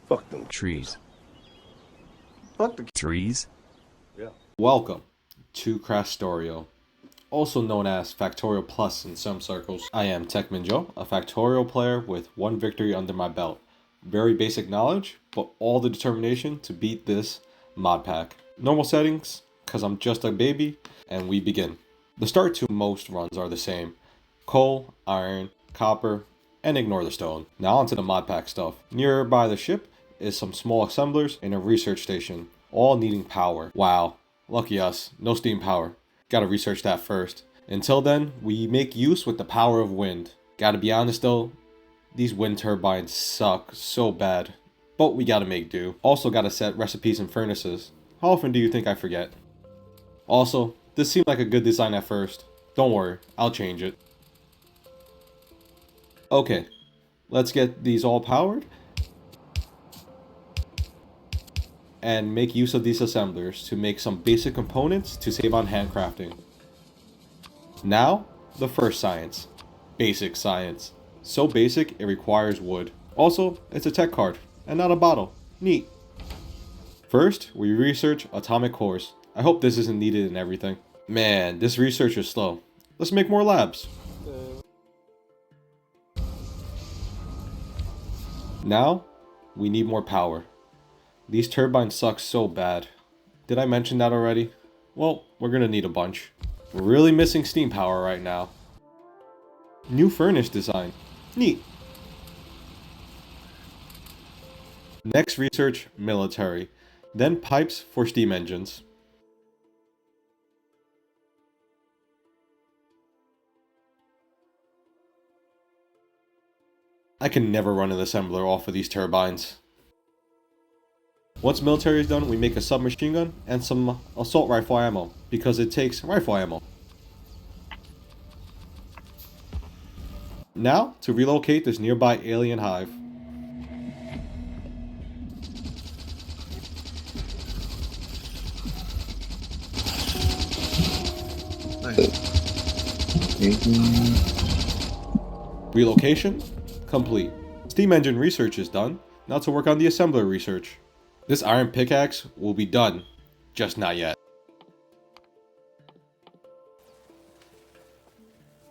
Fuck them Trees. Fuck the Trees? yeah. Welcome to Krastorio, also known as Factorial Plus in some circles. I am Techman Joe, a Factorial player with one victory under my belt. Very basic knowledge, but all the determination to beat this mod pack. Normal settings, cause I'm just a baby, and we begin. The start to most runs are the same. Coal, iron, copper, and ignore the stone. Now onto the mod pack stuff. Nearby the ship is some small assemblers and a research station, all needing power. Wow, lucky us, no steam power. Gotta research that first. Until then, we make use with the power of wind. Gotta be honest though, these wind turbines suck so bad, but we gotta make do. Also gotta set recipes and furnaces. How often do you think I forget? Also, this seemed like a good design at first. Don't worry, I'll change it. Okay, let's get these all powered and make use of these assemblers to make some basic components to save on handcrafting. Now, the first science. Basic science. So basic, it requires wood. Also, it's a tech card, and not a bottle. Neat. First, we research atomic cores. I hope this isn't needed in everything. Man, this research is slow. Let's make more labs. Now, we need more power. These turbines suck so bad. Did I mention that already? Well, we're gonna need a bunch. We're really missing steam power right now. New furnace design. Neat. Next research, military. Then pipes for steam engines. I can never run an assembler off of these turbines. Once military is done, we make a submachine gun and some assault rifle ammo, because it takes rifle ammo. Now, to relocate this nearby alien hive. Relocation complete. Steam engine research is done. Now to work on the assembler research. This iron pickaxe will be done, just not yet.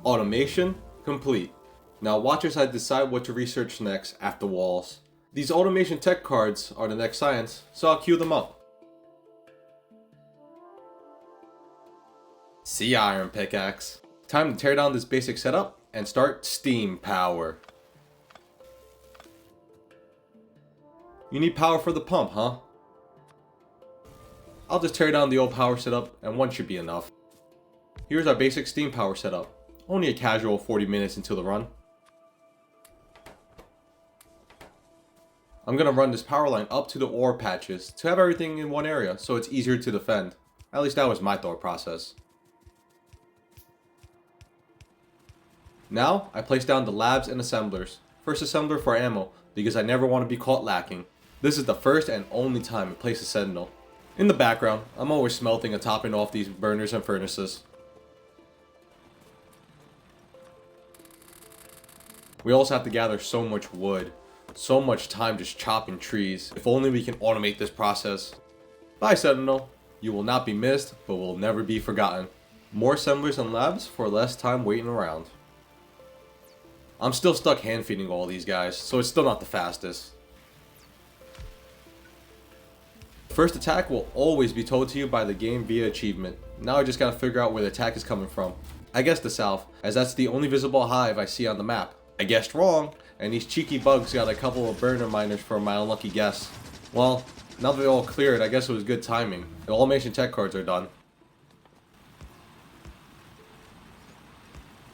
Automation complete. Now watch as I decide what to research next after walls. These automation tech cards are the next science, so I'll queue them up. See iron pickaxe. Time to tear down this basic setup and start steam power. You need power for the pump, huh? I'll just tear down the old power setup and one should be enough. Here's our basic steam power setup. Only a casual 40 minutes into the run. I'm gonna run this power line up to the ore patches to have everything in one area so it's easier to defend. At least that was my thought process. Now, I place down the labs and assemblers. First assembler for ammo, because I never want to be caught lacking. This is the first and only time I place a sentinel. In the background, I'm always smelting and topping off these burners and furnaces. We also have to gather so much wood. So much time just chopping trees. If only we can automate this process. Bye Sentinel. You will not be missed, but will never be forgotten. More assemblers and labs for less time waiting around. I'm still stuck hand feeding all these guys, so it's still not the fastest. First attack will always be told to you by the game via achievement. Now I just gotta figure out where the attack is coming from. I guess the south, as that's the only visible hive I see on the map. I guessed wrong, and these cheeky bugs got a couple of burner miners for my unlucky guess. Well, now that they're all cleared, I guess it was good timing. The automation tech cards are done.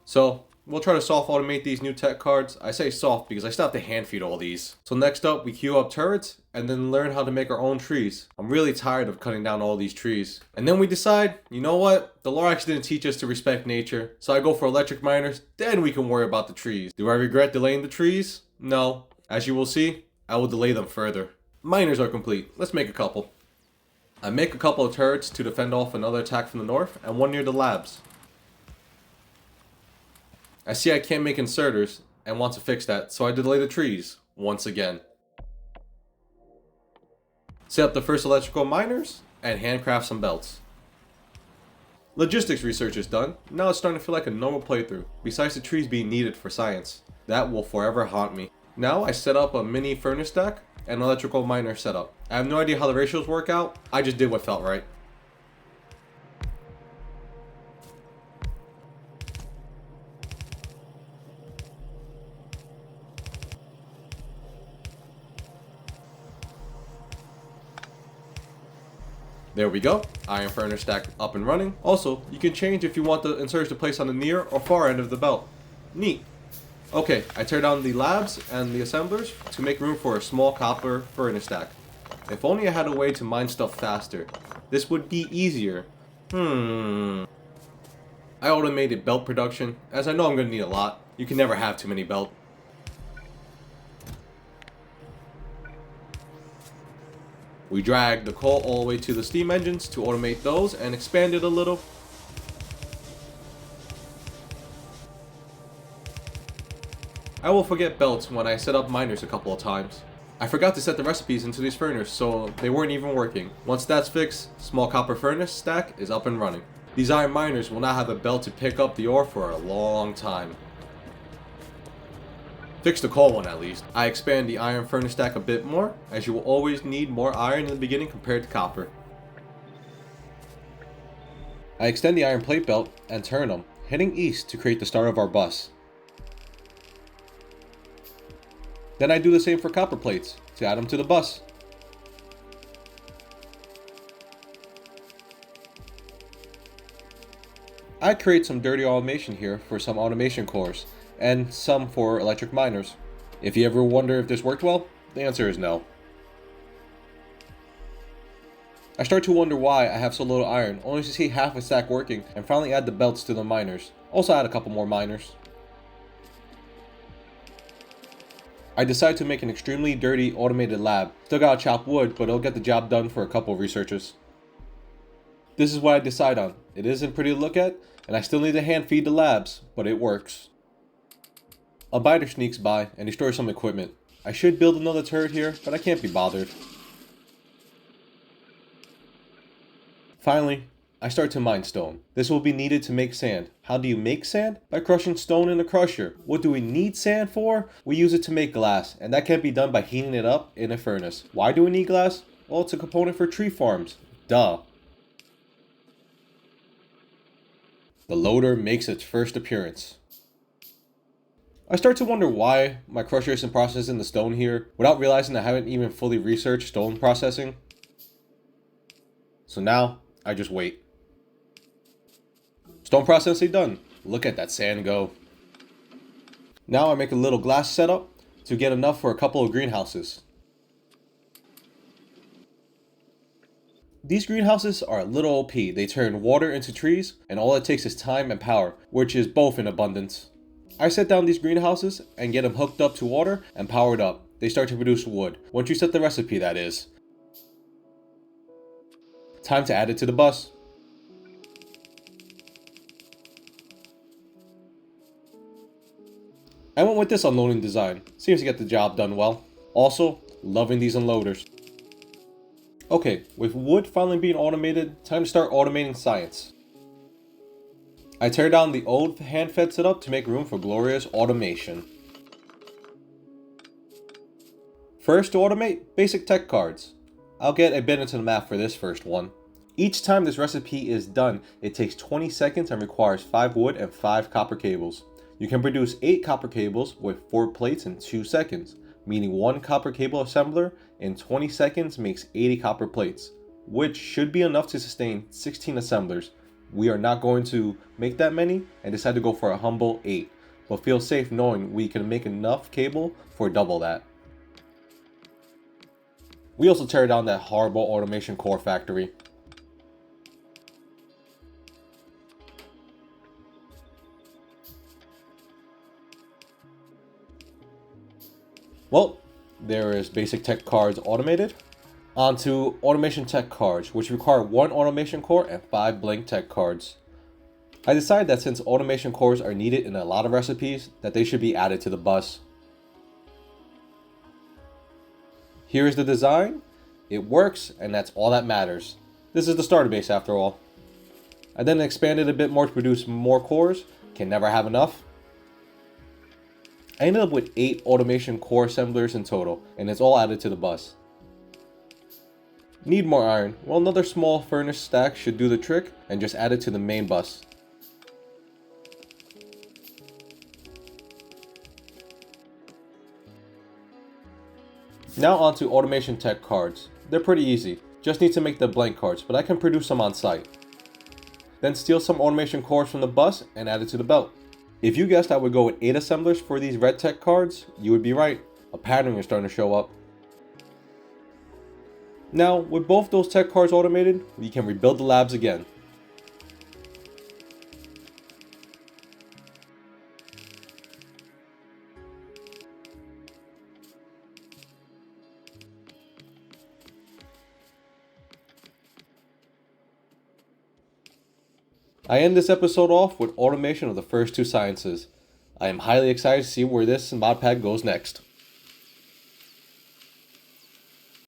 So, we'll try to soft automate these new tech cards. I say soft because I still have to hand feed all these. So next up, we queue up turrets and then learn how to make our own trees. I'm really tired of cutting down all these trees. And then we decide, you know what? The Lorax didn't teach us to respect nature. So I go for electric miners, then we can worry about the trees. Do I regret delaying the trees? No. As you will see, I will delay them further. Miners are complete. Let's make a couple. I make a couple of turrets to defend off another attack from the north and one near the labs. I see I can't make inserters and want to fix that, so I delay the trees once again. set up the first electrical miners, and handcraft some belts. Logistics research is done. Now it's starting to feel like a normal playthrough, besides the trees being needed for science. That will forever haunt me. Now I set up a mini furnace stack and electrical miner setup. I have no idea how the ratios work out, I just did what felt right. There we go, iron furnace stack up and running. Also, you can change if you want the inserters to place on the near or far end of the belt. Neat. Okay, I tear down the labs and the assemblers to make room for a small copper furnace stack. If only I had a way to mine stuff faster. This would be easier. I automated belt production, as I know I'm going to need a lot. You can never have too many belts. We dragged the coal all the way to the steam engines to automate those and expand it a little. I will forget belts when I set up miners a couple of times. I forgot to set the recipes into these furnaces, so they weren't even working. Once that's fixed, small copper furnace stack is up and running. These iron miners will now have a belt to pick up the ore for a long time. Fix the coal one at least. I expand the iron furnace stack a bit more, as you will always need more iron in the beginning compared to copper. I extend the iron plate belt and turn them, heading east to create the start of our bus. Then I do the same for copper plates, to add them to the bus. I create some dirty automation here for some automation cores, and some for electric miners. If you ever wonder if this worked well, the answer is no. I start to wonder why I have so little iron, only to see half a stack working, and finally add the belts to the miners. Also add a couple more miners. I decide to make an extremely dirty automated lab. Still gotta chop wood, but it'll get the job done for a couple of researchers. This is what I decide on. It isn't pretty to look at, and I still need to hand feed the labs, but it works. A biter sneaks by and destroys some equipment. I should build another turret here, but I can't be bothered. Finally, I start to mine stone. This will be needed to make sand. How do you make sand? By crushing stone in a crusher. What do we need sand for? We use it to make glass, and that can be done by heating it up in a furnace. Why do we need glass? Well, it's a component for tree farms. Duh. The loader makes its first appearance. I start to wonder why my crusher isn't processing the stone here, without realizing I haven't even fully researched stone processing. So now, I just wait. Stone processing done. Look at that sand go. Now I make a little glass setup to get enough for a couple of greenhouses. These greenhouses are a little OP. They turn water into trees, and all it takes is time and power, which is both in abundance. I set down these greenhouses and get them hooked up to water and powered up. They start to produce wood. Once you set the recipe, that is. Time to add it to the bus. I went with this unloading design. Seems to get the job done well. Also, loving these unloaders. Okay, with wood finally being automated, time to start automating science. I tear down the old hand-fed setup to make room for glorious automation. First to automate, basic tech cards. I'll get a bit into the math for this first one. Each time this recipe is done, it takes 20 seconds and requires 5 wood and 5 copper cables. You can produce 8 copper cables with 4 plates in 2 seconds, meaning 1 copper cable assembler in 20 seconds makes 80 copper plates, which should be enough to sustain 16 assemblers. We are not going to make that many and decide to go for a humble 8, but feel safe knowing we can make enough cable for double that. We also tear down that horrible automation core factory. Well, there is basic tech cards automated. On to automation tech cards, which require 1 automation core and 5 blank tech cards. I decided that since automation cores are needed in a lot of recipes, that they should be added to the bus. Here is the design. It works, and that's all that matters. This is the starter base after all. I then expanded a bit more to produce more cores. Can never have enough. I ended up with 8 automation core assemblers in total, and it's all added to the bus. Need more iron? Well, another small furnace stack should do the trick, and just add it to the main bus. Now onto automation tech cards. They're pretty easy, just need to make the blank cards, but I can produce them on site. Then steal some automation cores from the bus and add it to the belt. If you guessed I would go with 8 assemblers for these red tech cards, you would be right. A pattern is starting to show up. Now, with both those tech cards automated, we can rebuild the labs again. I end this episode off with automation of the first 2 sciences. I am highly excited to see where this mod pack goes next.